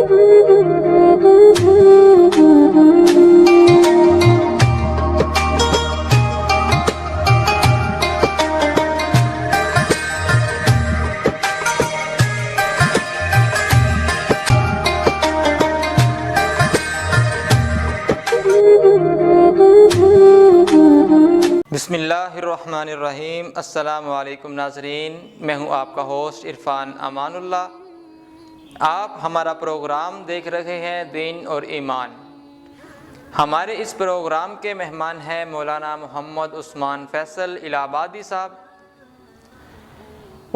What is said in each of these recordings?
بسم اللہ الرحمن الرحیم۔ السلام علیکم ناظرین، میں ہوں آپ کا ہوسٹ عرفان امان اللہ۔ آپ ہمارا پروگرام دیکھ رہے ہیں دین اور ایمان۔ ہمارے اس پروگرام کے مہمان ہیں مولانا محمد عثمان فیصل الہ آبادی صاحب۔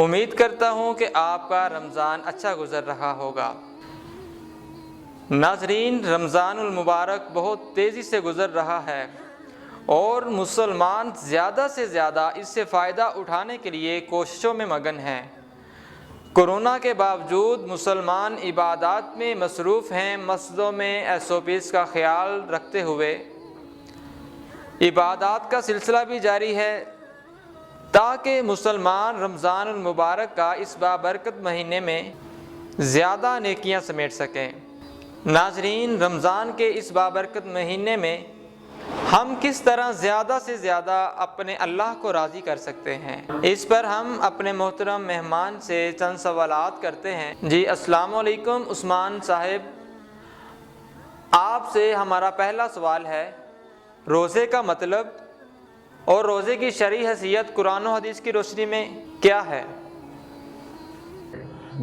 امید کرتا ہوں کہ آپ کا رمضان اچھا گزر رہا ہوگا۔ ناظرین، رمضان المبارک بہت تیزی سے گزر رہا ہے اور مسلمان زیادہ سے زیادہ اس سے فائدہ اٹھانے کے لیے کوششوں میں مگن ہیں۔ کورونا کے باوجود مسلمان عبادات میں مصروف ہیں۔ مسجدوں میں SOPs کا خیال رکھتے ہوئے عبادات کا سلسلہ بھی جاری ہے تاکہ مسلمان رمضان المبارک کا اس بابرکت مہینے میں زیادہ نیکیاں سمیٹ سکیں۔ ناظرین، رمضان کے اس بابرکت مہینے میں ہم کس طرح زیادہ سے زیادہ اپنے اللہ کو راضی کر سکتے ہیں، اس پر ہم اپنے محترم مہمان سے چند سوالات کرتے ہیں۔ جی السلام علیکم عثمان صاحب، آپ سے ہمارا پہلا سوال ہے، روزے کا مطلب اور روزے کی شرعی حیثیت قرآن و حدیث کی روشنی میں کیا ہے؟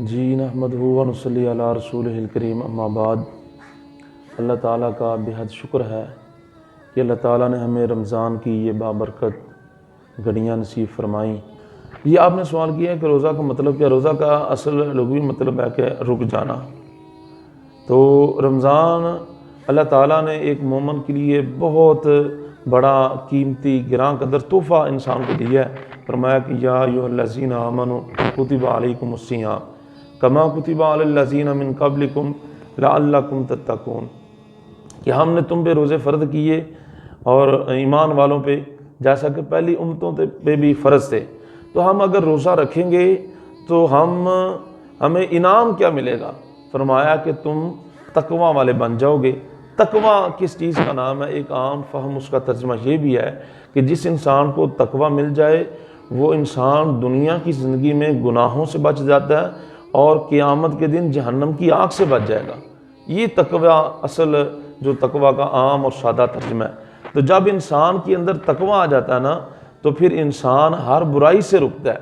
جی نحمدہ و نصلی علی رسولہ الکریم، اما بعد۔ اللہ تعالیٰ کا بہت شکر ہے کہ اللہ تعالیٰ نے ہمیں رمضان کی یہ بابرکت گھڑیاں نصیب فرمائیں۔ یہ آپ نے سوال کیا ہے کہ روزہ کا مطلب کیا؟ روزہ کا اصل لغوی مطلب ہے کہ رک جانا۔ تو رمضان اللہ تعالیٰ نے ایک مومن کے لیے بہت بڑا قیمتی گراں قدر تحفہ انسان کو دیا ہے۔ فرمایا کہ یا ایھا الذین آمنوا کتب علیکم الصیام کما کتب علی الذین من قبلکم لعلکم تتقون، کہ ہم نے تم پہ روزے فرض کیے اور ایمان والوں پہ جیسا کہ پہلی امتوں پہ بھی فرض تھے۔ تو ہم اگر روزہ رکھیں گے تو ہمیں انعام کیا ملے گا؟ فرمایا کہ تم تقویٰ والے بن جاؤ گے۔ تقویٰ کس چیز کا نام ہے؟ ایک عام فہم اس کا ترجمہ یہ بھی ہے کہ جس انسان کو تقویٰ مل جائے وہ انسان دنیا کی زندگی میں گناہوں سے بچ جاتا ہے اور قیامت کے دن جہنم کی آگ سے بچ جائے گا۔ یہ تقویٰ اصل جو تقویٰ کا عام اور سادہ ترجمہ ہے۔ تو جب انسان کے اندر تقویٰ آ جاتا ہے نا تو پھر انسان ہر برائی سے رکتا ہے۔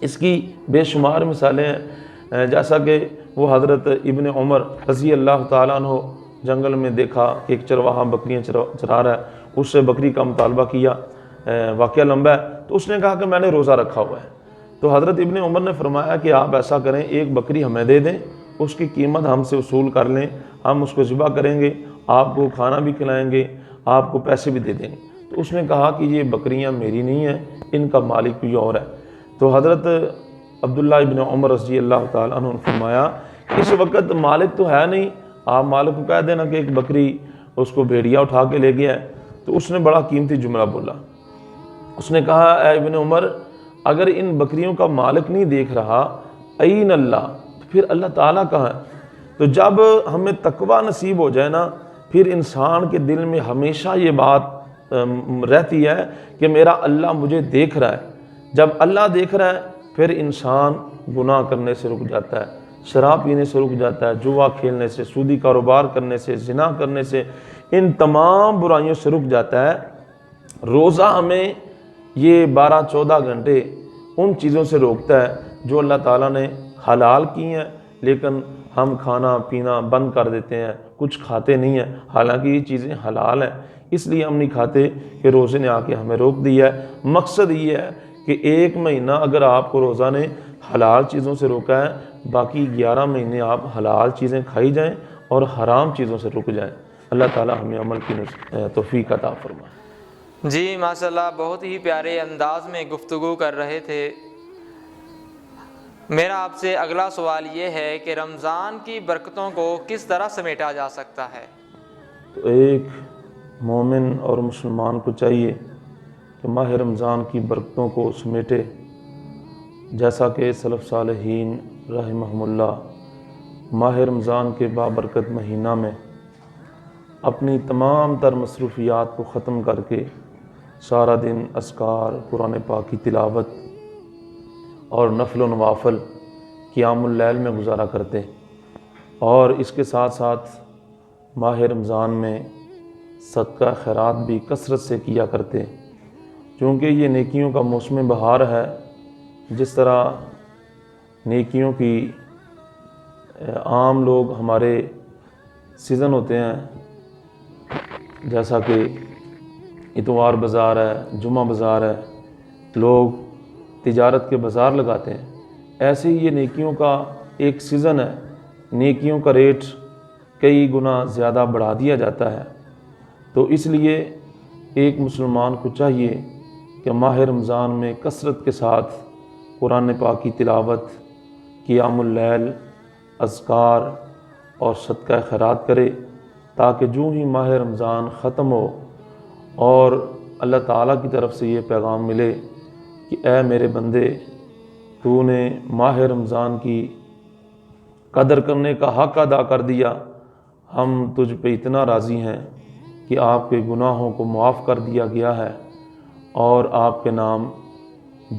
اس کی بے شمار مثالیں ہیں، جیسا کہ وہ حضرت ابن عمر رضی اللہ تعالیٰ عنہ جنگل میں دیکھا کہ ایک چرواہا بکریاں چرا رہا ہے، اس سے بکری کا مطالبہ کیا، واقعہ لمبا ہے، تو اس نے کہا کہ میں نے روزہ رکھا ہوا ہے۔ تو حضرت ابن عمر نے فرمایا کہ آپ ایسا کریں، ایک بکری ہمیں دے دیں، اس کی قیمت ہم سے وصول کر لیں، ہم اس کو ذبح کریں گے، آپ کو کھانا بھی کھلائیں گے، آپ کو پیسے بھی دے دیں گے۔ تو اس نے کہا کہ یہ بکریاں میری نہیں ہیں، ان کا مالک کوئی اور ہے۔ تو حضرت عبداللہ ابن عمر رضی اللہ تعالیٰ عنہ نے فرمایا اس وقت مالک تو ہے نہیں، آپ مالک کو کہہ دینا کہ ایک بکری اس کو بھیڑیا اٹھا کے لے گیا ہے۔ تو اس نے بڑا قیمتی جملہ بولا، اس نے کہا اے ابن عمر، اگر ان بکریوں کا مالک نہیں دیکھ رہا این اللہ، تو پھر اللہ تعالیٰ کہاں ہے؟ تو جب ہمیں تقویٰ نصیب ہو جائے نا، پھر انسان کے دل میں ہمیشہ یہ بات رہتی ہے کہ میرا اللہ مجھے دیکھ رہا ہے۔ جب اللہ دیکھ رہا ہے پھر انسان گناہ کرنے سے رک جاتا ہے، شراب پینے سے رک جاتا ہے، جوا کھیلنے سے، سودی کاروبار کرنے سے، زنا کرنے سے، ان تمام برائیوں سے رک جاتا ہے۔ روزہ ہمیں یہ 12-14 گھنٹے ان چیزوں سے روکتا ہے جو اللہ تعالیٰ نے حلال کی ہیں، لیکن ہم کھانا پینا بند کر دیتے ہیں، کچھ کھاتے نہیں ہیں، حالانکہ یہ چیزیں حلال ہیں، اس لیے ہم نہیں کھاتے کہ روزے نے آ کے ہمیں روک دیا ہے۔ مقصد یہ ہے کہ ایک مہینہ اگر آپ کو روزہ نے حلال چیزوں سے روکا ہے، باقی 11 مہینے آپ حلال چیزیں کھائی جائیں اور حرام چیزوں سے رک جائیں۔ اللہ تعالیٰ ہمیں عمل کی توفیق عطا فرمائے۔ جی ماشاءاللہ، بہت ہی پیارے انداز میں گفتگو کر رہے تھے۔ میرا آپ سے اگلا سوال یہ ہے کہ رمضان کی برکتوں کو کس طرح سمیٹا جا سکتا ہے؟ تو ایک مومن اور مسلمان کو چاہیے کہ ماہ رمضان کی برکتوں کو سمیٹے، جیسا کہ سلف صالحین رحمہم اللہ ماہ رمضان کے بابرکت مہینہ میں اپنی تمام تر مصروفیات کو ختم کر کے سارا دن اذکار، قرآن پاک کی تلاوت اور نفل و نوافل قیام اللیل میں گزارا کرتے، اور اس کے ساتھ ساتھ ماہ رمضان میں صدقہ خیرات بھی کثرت سے کیا کرتے، چونکہ یہ نیکیوں کا موسم بہار ہے۔ جس طرح نیکیوں کی عام لوگ ہمارے سیزن ہوتے ہیں، جیسا کہ اتوار بازار ہے، جمعہ بازار ہے، لوگ تجارت کے بازار لگاتے ہیں، ایسے ہی یہ نیکیوں کا ایک سیزن ہے۔ نیکیوں کا ریٹ کئی گنا زیادہ بڑھا دیا جاتا ہے، تو اس لیے ایک مسلمان کو چاہیے کہ ماہ رمضان میں کثرت کے ساتھ قرآن پاک کی تلاوت، قیام اللیل، اذکار اور صدقہ خیرات کرے، تاکہ جو ہی ماہ رمضان ختم ہو اور اللہ تعالیٰ کی طرف سے یہ پیغام ملے کہ اے میرے بندے، تو نے ماہ رمضان کی قدر کرنے کا حق ادا کر دیا، ہم تجھ پہ اتنا راضی ہیں کہ آپ کے گناہوں کو معاف کر دیا گیا ہے اور آپ کے نام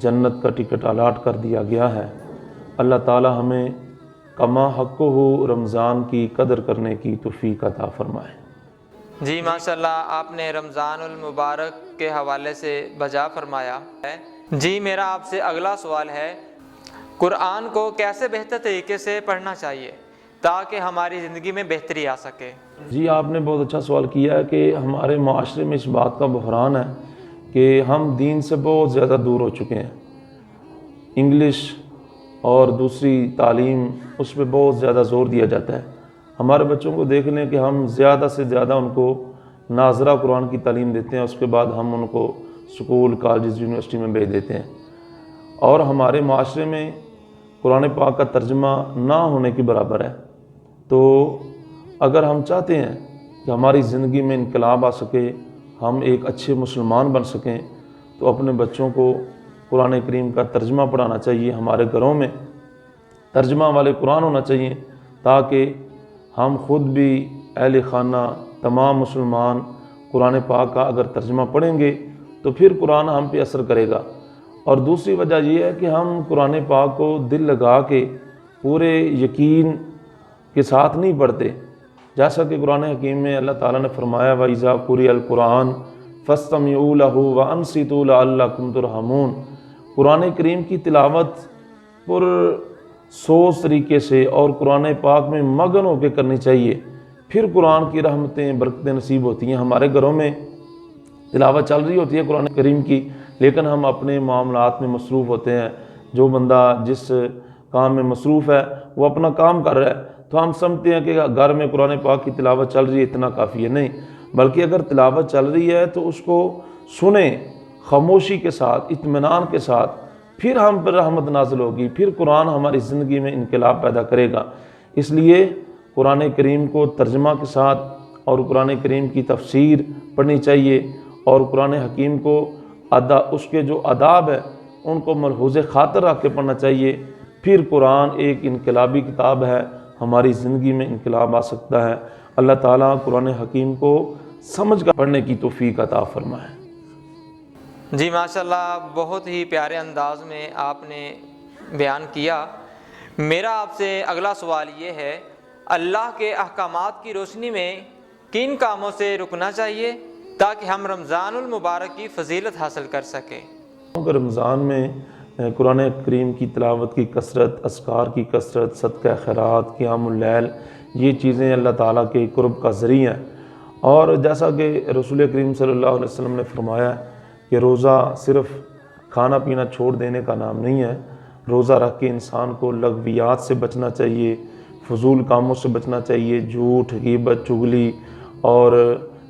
جنت کا ٹکٹ الاٹ کر دیا گیا ہے۔ اللہ تعالیٰ ہمیں کما حق ہو رمضان کی قدر کرنے کی توفیق عطا فرمائے۔ جی ماشاءاللہ، آپ نے رمضان المبارک کے حوالے سے بجا فرمایا ہے۔ جی میرا آپ سے اگلا سوال ہے، قرآن کو کیسے بہتر طریقے سے پڑھنا چاہیے تاکہ ہماری زندگی میں بہتری آ سکے؟ جی آپ نے بہت اچھا سوال کیا ہے کہ ہمارے معاشرے میں اس بات کا بحران ہے کہ ہم دین سے بہت زیادہ دور ہو چکے ہیں۔ انگلش اور دوسری تعلیم، اس پہ بہت زیادہ زور دیا جاتا ہے۔ ہمارے بچوں کو دیکھ لیں کہ ہم زیادہ سے زیادہ ان کو ناظرہ قرآن کی تعلیم دیتے ہیں، اس کے بعد ہم ان کو سکول، کالجز، یونیورسٹی میں بھیج دیتے ہیں، اور ہمارے معاشرے میں قرآن پاک کا ترجمہ نہ ہونے کے برابر ہے۔ تو اگر ہم چاہتے ہیں کہ ہماری زندگی میں انقلاب آ سکے، ہم ایک اچھے مسلمان بن سکیں، تو اپنے بچوں کو قرآن کریم کا ترجمہ پڑھانا چاہیے۔ ہمارے گھروں میں ترجمہ والے قرآن ہونا چاہیے، تاکہ ہم خود بھی، اہل خانہ، تمام مسلمان قرآن پاک کا اگر ترجمہ پڑھیں گے تو پھر قرآن ہم پہ اثر کرے گا۔ اور دوسری وجہ یہ ہے کہ ہم قرآن پاک کو دل لگا کے پورے یقین کے ساتھ نہیں پڑھتے، جیسا کہ قرآن حکیم میں اللہ تعالیٰ نے فرمایا وَإِذَا قُرِئَ الْقُرْآنُ فَاسْتَمِعُوا لَهُ وَأَنصِتُوا لَعَلَّكُمْ تُرْحَمُونَ۔ قرآن کریم کی تلاوت پر سوچ طریقے سے اور قرآن پاک میں مگن ہو کے کرنی چاہیے، پھر قرآن کی رحمتیں، برکتیں نصیب ہوتی ہیں۔ ہمارے گھروں میں تلاوت چل رہی ہوتی ہے قرآن کریم کی، لیکن ہم اپنے معاملات میں مصروف ہوتے ہیں۔ جو بندہ جس کام میں مصروف ہے وہ اپنا کام کر رہا ہے، تو ہم سمجھتے ہیں کہ گھر میں قرآن پاک کی تلاوت چل رہی ہے، اتنا کافی ہے۔ نہیں، بلکہ اگر تلاوت چل رہی ہے تو اس کو سنیں خاموشی کے ساتھ، اطمینان کے ساتھ، پھر ہم پر رحمت نازل ہوگی، پھر قرآن ہماری زندگی میں انقلاب پیدا کرے گا۔ اس لیے قرآن کریم کو ترجمہ کے ساتھ اور قرآن کریم کی تفسیر پڑھنی چاہیے، اور قرآن حکیم کو اس کے جو آداب ہیں ان کو ملحوظ خاطر رکھ کے پڑھنا چاہیے۔ پھر قرآن ایک انقلابی کتاب ہے، ہماری زندگی میں انقلاب آ سکتا ہے۔ اللہ تعالیٰ قرآن حکیم کو سمجھ کر پڑھنے کی توفیق عطا فرمائے۔ جی ماشاءاللہ، بہت ہی پیارے انداز میں آپ نے بیان کیا۔ میرا آپ سے اگلا سوال یہ ہے، اللہ کے احکامات کی روشنی میں کن کاموں سے رکنا چاہیے تاکہ ہم رمضان المبارک کی فضیلت حاصل کر سکیں؟ رمضان میں قرآن کریم کی تلاوت کی کثرت، اذکار کی کثرت، صدقہ خیرات، قیام اللیل، یہ چیزیں اللہ تعالیٰ کے قرب کا ذریعہ ہیں۔ اور جیسا کہ رسول کریم صلی اللہ علیہ وسلم نے فرمایا کہ روزہ صرف کھانا پینا چھوڑ دینے کا نام نہیں ہے، روزہ رکھ کے انسان کو لغویات سے بچنا چاہیے، فضول کاموں سے بچنا چاہیے، جھوٹ، غیبت، چغلی اور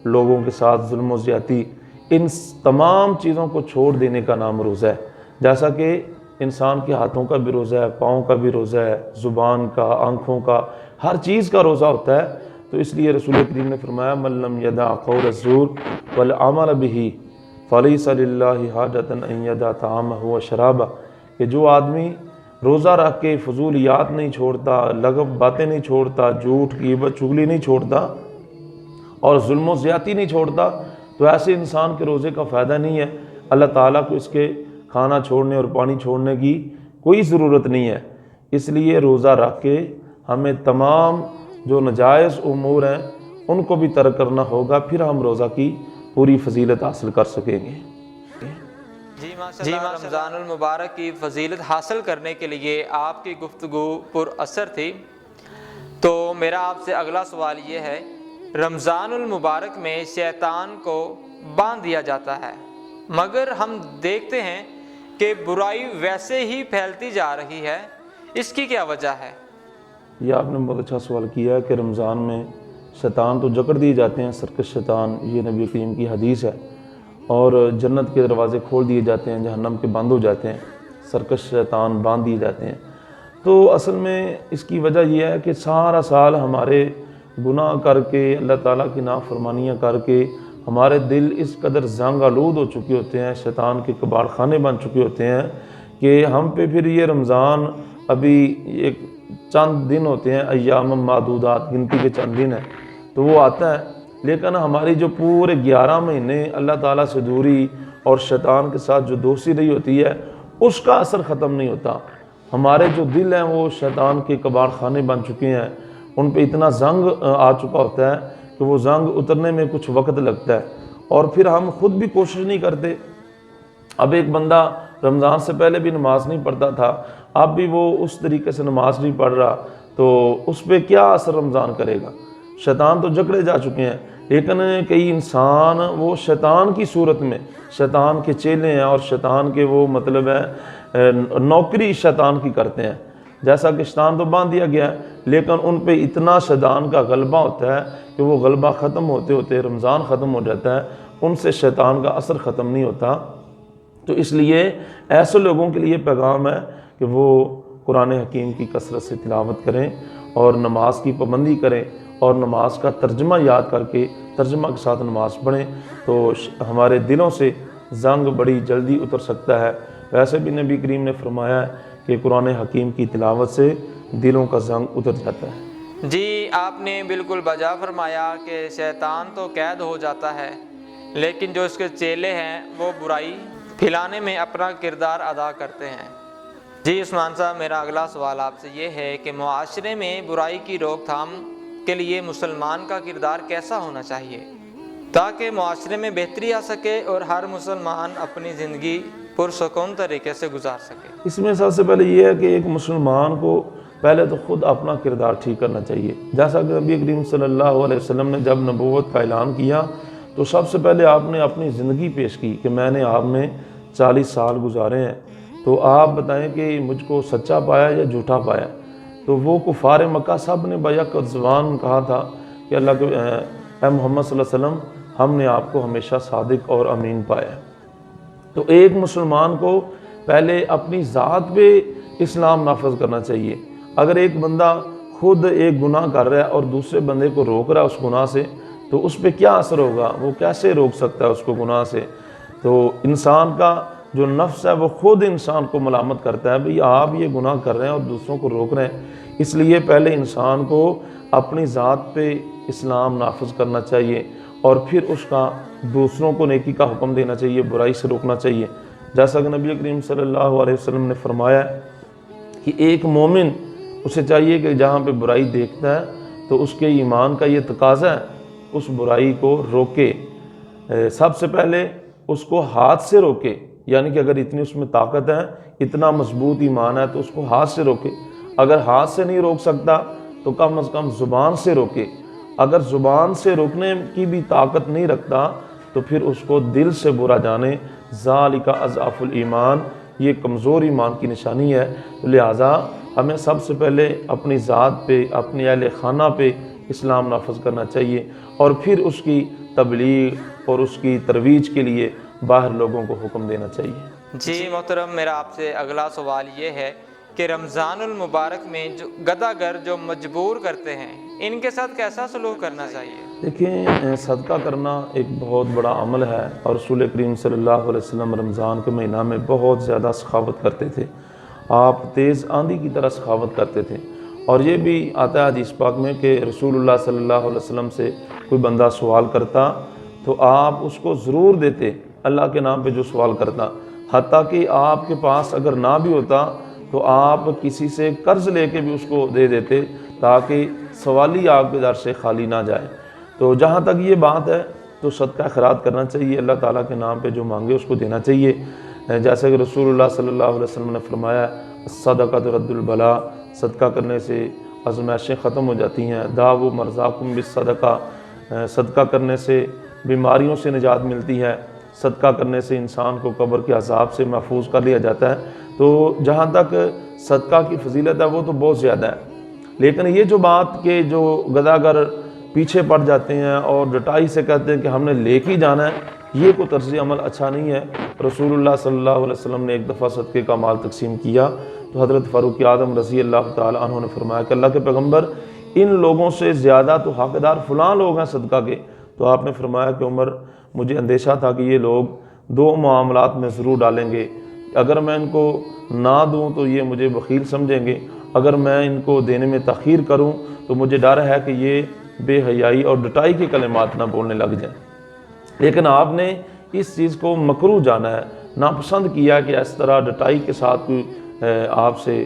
لوگوں کے ساتھ ظلم و زیادتی، ان تمام چیزوں کو چھوڑ دینے کا نام روزہ ہے۔ جیسا کہ انسان کے ہاتھوں کا بھی روزہ ہے، پاؤں کا بھی روزہ ہے، زبان کا، آنکھوں کا، ہر چیز کا روزہ ہوتا ہے۔ تو اس لیے رسول کریم نے فرمایا مَن لَّمْ يَدَعْ قَوْلَ الزُّورِ وَالْعَمَلَ بِهِ فَلَيْسَ لِلَّهِ حَاجَةٌ أَن يَدَعَ طَعَامَهُ وَشَرَابَهُ، کہ جو آدمی روزہ رکھ کے فضولیات نہیں چھوڑتا، لغو باتیں نہیں چھوڑتا، جھوٹ غیبت چغلی نہیں چھوڑتا اور ظلم و زیادتی نہیں چھوڑتا، تو ایسے انسان کے روزے کا فائدہ نہیں ہے۔ اللہ تعالیٰ کو اس کے کھانا چھوڑنے اور پانی چھوڑنے کی کوئی ضرورت نہیں ہے۔ اس لیے روزہ رکھ کے ہمیں تمام جو ناجائز امور ہیں ان کو بھی ترک کرنا ہوگا، پھر ہم روزہ کی پوری فضیلت حاصل کر سکیں گے۔ جی ماشاءاللہ، رمضان المبارک کی فضیلت حاصل کرنے کے لیے آپ کی گفتگو پر اثر تھی۔ تو میرا آپ سے اگلا سوال یہ ہے، رمضان المبارک میں شیطان کو باندھ دیا جاتا ہے، مگر ہم دیکھتے ہیں کہ برائی ویسے ہی پھیلتی جا رہی ہے، اس کی کیا وجہ ہے؟ یہ آپ نے بہت اچھا سوال کیا ہے کہ رمضان میں شیطان تو جکڑ دیے جاتے ہیں، سرکش شیطان، یہ نبی کریم کی حدیث ہے، اور جنت کے دروازے کھول دیے جاتے ہیں، جہنم کے بند ہو جاتے ہیں، سرکش شیطان باندھ دیے جاتے ہیں۔ تو اصل میں اس کی وجہ یہ ہے کہ سارا سال ہمارے گناہ کر کے، اللہ تعالیٰ کی نافرمانیاں کر کے ہمارے دل اس قدر زنگ آلود ہو چکے ہوتے ہیں، شیطان کے کباڑ خانے بن چکے ہوتے ہیں کہ ہم پہ پھر یہ رمضان ابھی ایک چند دن ہوتے ہیں، ایام معدودات، گنتی کے چند دن ہیں، تو وہ آتا ہے، لیکن ہماری جو پورے 11 مہینے اللہ تعالیٰ سے دوری اور شیطان کے ساتھ جو دوستی رہی ہوتی ہے اس کا اثر ختم نہیں ہوتا۔ ہمارے جو دل ہیں وہ شیطان کے کباڑ خانے بن چکے ہیں، ان پہ اتنا زنگ آ چکا ہوتا ہے کہ وہ زنگ اترنے میں کچھ وقت لگتا ہے، اور پھر ہم خود بھی کوشش نہیں کرتے۔ اب ایک بندہ رمضان سے پہلے بھی نماز نہیں پڑھتا تھا، اب بھی وہ اس طریقے سے نماز نہیں پڑھ رہا، تو اس پہ کیا اثر رمضان کرے گا؟ شیطان تو جکڑے جا چکے ہیں، لیکن کئی انسان وہ شیطان کی صورت میں شیطان کے چیلے ہیں، اور شیطان کے وہ مطلب ہے نوکری شیطان کی کرتے ہیں۔ جیسا کہ شیطان تو باندھ دیا گیا ہے، لیکن ان پہ اتنا شیطان کا غلبہ ہوتا ہے کہ وہ غلبہ ختم ہوتے ہوتے رمضان ختم ہو جاتا ہے، ان سے شیطان کا اثر ختم نہیں ہوتا۔ تو اس لیے ایسے لوگوں کے لیے پیغام ہے کہ وہ قرآن حکیم کی کثرت سے تلاوت کریں اور نماز کی پابندی کریں، اور نماز کا ترجمہ یاد کر کے ترجمہ کے ساتھ نماز پڑھیں، تو ہمارے دلوں سے زنگ بڑی جلدی اتر سکتا ہے۔ ویسے بھی نبی کریم نے فرمایا ہے کہ قرآن حکیم کی تلاوت سے دلوں کا زنگ اتر جاتا ہے۔ جی، آپ نے بالکل بجا فرمایا کہ شیطان تو قید ہو جاتا ہے، لیکن جو اس کے چیلے ہیں وہ برائی پھیلانے میں اپنا کردار ادا کرتے ہیں۔ جی عثمان صاحب، میرا اگلا سوال آپ سے یہ ہے کہ معاشرے میں برائی کی روک تھام کے لیے مسلمان کا کردار کیسا ہونا چاہیے تاکہ معاشرے میں بہتری آ سکے اور ہر مسلمان اپنی زندگی پرسکون طریقے سے گزار سکے؟ اس میں سب سے پہلے یہ ہے کہ ایک مسلمان کو پہلے تو خود اپنا کردار ٹھیک کرنا چاہیے۔ جیسا کہ نبی کریم صلی اللہ علیہ وسلم نے جب نبوت کا اعلان کیا تو سب سے پہلے آپ نے اپنی زندگی پیش کی کہ میں نے آپ میں 40 سال گزارے ہیں، تو آپ بتائیں کہ مجھ کو سچا پایا یا جھوٹا پایا؟ تو وہ کفار مکہ سب نے بیک زبان کہا تھا کہ اللہ کے اے محمد صلی اللہ علیہ وسلم، ہم نے آپ کو ہمیشہ صادق اور امین پایا۔ تو ایک مسلمان کو پہلے اپنی ذات پہ اسلام نافذ کرنا چاہیے۔ اگر ایک بندہ خود ایک گناہ کر رہا ہے اور دوسرے بندے کو روک رہا ہے اس گناہ سے، تو اس پہ کیا اثر ہوگا؟ وہ کیسے روک سکتا ہے اس کو گناہ سے؟ تو انسان کا جو نفس ہے وہ خود انسان کو ملامت کرتا ہے، بھئی آپ یہ گناہ کر رہے ہیں اور دوسروں کو روک رہے ہیں۔ اس لیے پہلے انسان کو اپنی ذات پہ اسلام نافذ کرنا چاہیے، اور پھر اس کا دوسروں کو نیکی کا حکم دینا چاہیے، برائی سے روکنا چاہیے۔ جیسا کہ نبی کریم صلی اللہ علیہ وسلم نے فرمایا کہ ایک مومن اسے چاہیے کہ جہاں پہ برائی دیکھتا ہے تو اس کے ایمان کا یہ تقاضا ہے اس برائی کو روکے۔ سب سے پہلے اس کو ہاتھ سے روکے، یعنی کہ اگر اتنی اس میں طاقت ہے، اتنا مضبوط ایمان ہے تو اس کو ہاتھ سے روکے۔ اگر ہاتھ سے نہیں روک سکتا تو کم از کم زبان سے روکے۔ اگر زبان سے روکنے کی بھی طاقت نہیں رکھتا تو پھر اس کو دل سے برا جانے، ذالک اضعف الایمان، یہ کمزور ایمان کی نشانی ہے۔ لہٰذا ہمیں سب سے پہلے اپنی ذات پہ، اپنے اہل خانہ پہ اسلام نافذ کرنا چاہیے، اور پھر اس کی تبلیغ اور اس کی ترویج کے لیے باہر لوگوں کو حکم دینا چاہیے۔ جی محترم، میرا آپ سے اگلا سوال یہ ہے کہ رمضان المبارک میں جو گداگر جو مجبور کرتے ہیں، ان کے ساتھ کیسا سلوک کرنا چاہیے؟ دیکھیں، صدقہ کرنا ایک بہت بڑا عمل ہے، اور رسول کریم صلی اللہ علیہ وسلم رمضان کے مہینہ میں بہت زیادہ سخاوت کرتے تھے، آپ تیز آندھی کی طرح سخاوت کرتے تھے۔ اور یہ بھی آتا ہے حدیث پاک میں کہ رسول اللہ صلی اللہ علیہ وسلم سے کوئی بندہ سوال کرتا تو آپ اس کو ضرور دیتے، اللہ کے نام پہ جو سوال کرتا، حتیٰ کہ آپ کے پاس اگر نہ بھی ہوتا تو آپ کسی سے قرض لے کے بھی اس کو دے دیتے تاکہ سوالی آپ کے در سے خالی نہ جائے۔ تو جہاں تک یہ بات ہے تو صدقہ خیرات کرنا چاہیے، اللہ تعالیٰ کے نام پہ جو مانگے اس کو دینا چاہیے، جیسے کہ رسول اللہ صلی اللہ علیہ وسلم نے فرمایا الصدقۃ رد البلاء، صدقہ کرنے سے آزمائشیں ختم ہو جاتی ہیں، داؤ مرضاکم بالصدقہ، صدقہ کرنے سے بیماریوں سے نجات ملتی ہے، صدقہ کرنے سے انسان کو قبر کے عذاب سے محفوظ کر لیا جاتا ہے۔ تو جہاں تک صدقہ کی فضیلت ہے وہ تو بہت زیادہ ہے، لیکن یہ جو بات کہ جو گداگر پیچھے پڑ جاتے ہیں اور ڈٹائی سے کہتے ہیں کہ ہم نے لے کے ہی جانا ہے، یہ کوئی طرز عمل اچھا نہیں ہے۔ رسول اللہ صلی اللہ علیہ وسلم نے ایک دفعہ صدقے کا مال تقسیم کیا تو حضرت فاروق اعظم رضی اللہ تعالیٰ عنہ نے فرمایا کہ اللہ کے پیغمبر، ان لوگوں سے زیادہ تو حقدار فلاں لوگ ہیں صدقہ کے۔ تو آپ نے فرمایا کہ عمر، مجھے اندیشہ تھا کہ یہ لوگ دو معاملات میں ضرور ڈالیں گے، اگر میں ان کو نہ دوں تو یہ مجھے بخیل سمجھیں گے، اگر میں ان کو دینے میں تاخیر کروں تو مجھے ڈر ہے کہ یہ بے حیائی اور ڈٹائی کے کلمات نہ بولنے لگ جائیں۔ لیکن آپ نے اس چیز کو مکروہ جانا ہے، ناپسند کیا کہ اس طرح ڈٹائی کے ساتھ کوئی آپ سے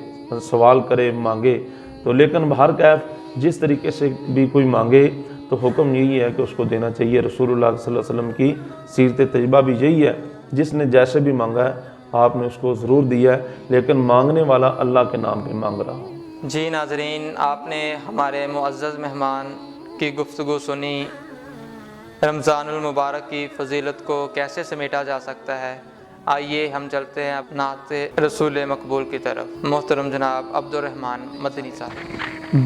سوال کرے، مانگے۔ تو لیکن بہر کیف جس طریقے سے بھی کوئی مانگے تو حکم یہی ہے کہ اس کو دینا چاہیے۔ رسول اللہ صلی اللہ علیہ وسلم کی سیرت طیبہ بھی یہی ہے، جس نے جیسے بھی مانگا ہے آپ نے اس کو ضرور دیا ہے، لیکن مانگنے والا اللہ کے نام پہ مانگ رہا ہو۔ جی ناظرین، آپ نے ہمارے معزز مہمان کی گفتگو سنی، رمضان المبارک کی فضیلت کو کیسے سمیٹا جا سکتا ہے۔ آئیے ہم چلتے ہیں نعت رسول مقبول کی طرف۔ محترم جناب عبد الرحمن مدنی صاحب۔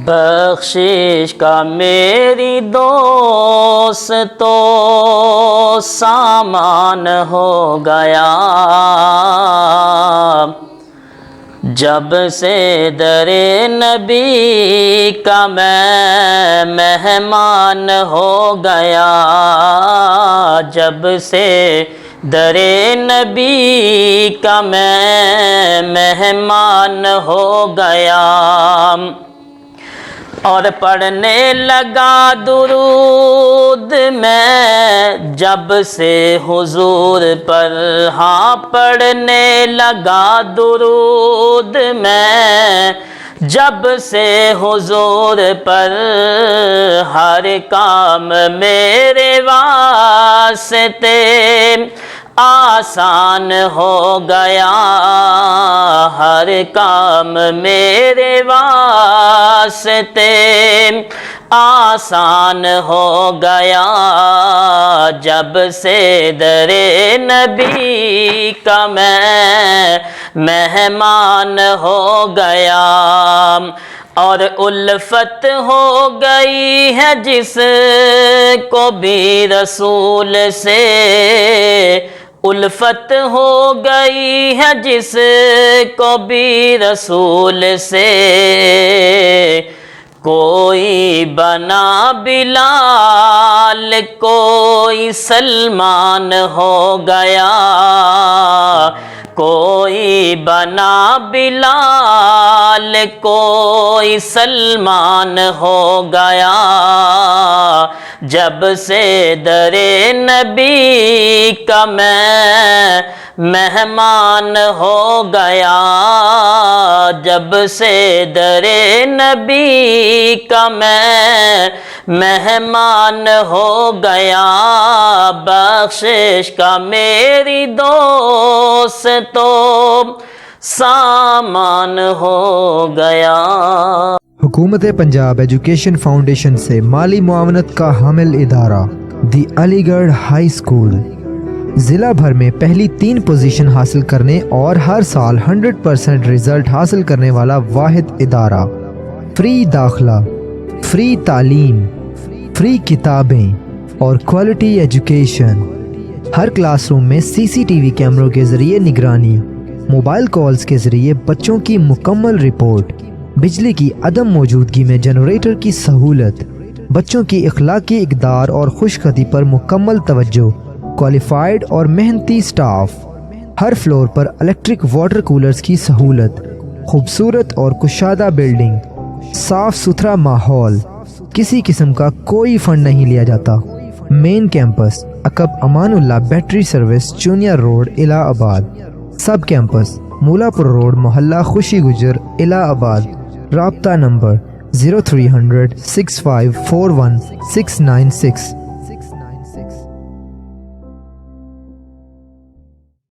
بخشش کا میری دوست تو سامان ہو گیا، جب سے در نبی کا میں مہمان ہو گیا، جب سے در نبی کا میں مہمان ہو گیا، اور پڑھنے لگا درود میں جب سے حضور پر، ہاں پڑھنے لگا درود میں جب سے حضور پر، ہر کام میرے واسطے آسان ہو گیا، ہر کام میرے واسطے آسان ہو گیا، جب سے در نبی کا میں مہمان ہو گیا، اور الفت ہو گئی ہے جس کو بھی رسول سے، الفت ہو گئی ہے جس کو بھی رسول سے، کوئی بنا بلال کوئی سلمان ہو گیا، کوئی بنا بلال کوئی سلمان ہو گیا، جب سے در نبی کا میں مہمان ہو گیا، جب سے در نبی کا میں مہمان ہو گیا، بخشش کا میری دوست تو سامان ہو گیا۔ حکومت پنجاب ایجوکیشن فاؤنڈیشن سے مالی معاونت کا حامل ادارہ دی علی گڑھ ہائی اسکول، ضلع بھر میں پہلی 3 پوزیشن حاصل کرنے اور ہر سال 100% رزلٹ حاصل کرنے والا واحد ادارہ، فری داخلہ، فری تعلیم، فری کتابیں اور کوالٹی ایجوکیشن، ہر کلاس روم میں CCTV کیمروں کے ذریعے نگرانی، موبائل کالز کے ذریعے بچوں کی مکمل رپورٹ، بجلی کی عدم موجودگی میں جنریٹر کی سہولت، بچوں کی اخلاقی اقدار اور خوش خطی پر مکمل توجہ، کوالیفائڈ اور محنتی سٹاف، ہر فلور پر الیکٹرک واٹر کولرز کی سہولت، خوبصورت اور کشادہ بلڈنگ، صاف ستھرا ماحول، کسی قسم کا کوئی فنڈ نہیں لیا جاتا۔ مین campus عقب Aman Ullah battery service چونیا road الہ آباد، سب کیمپس مولا پور روڈ محلہ خوشی گجر الہ آباد۔ رابطہ نمبر 0300 6541 696۔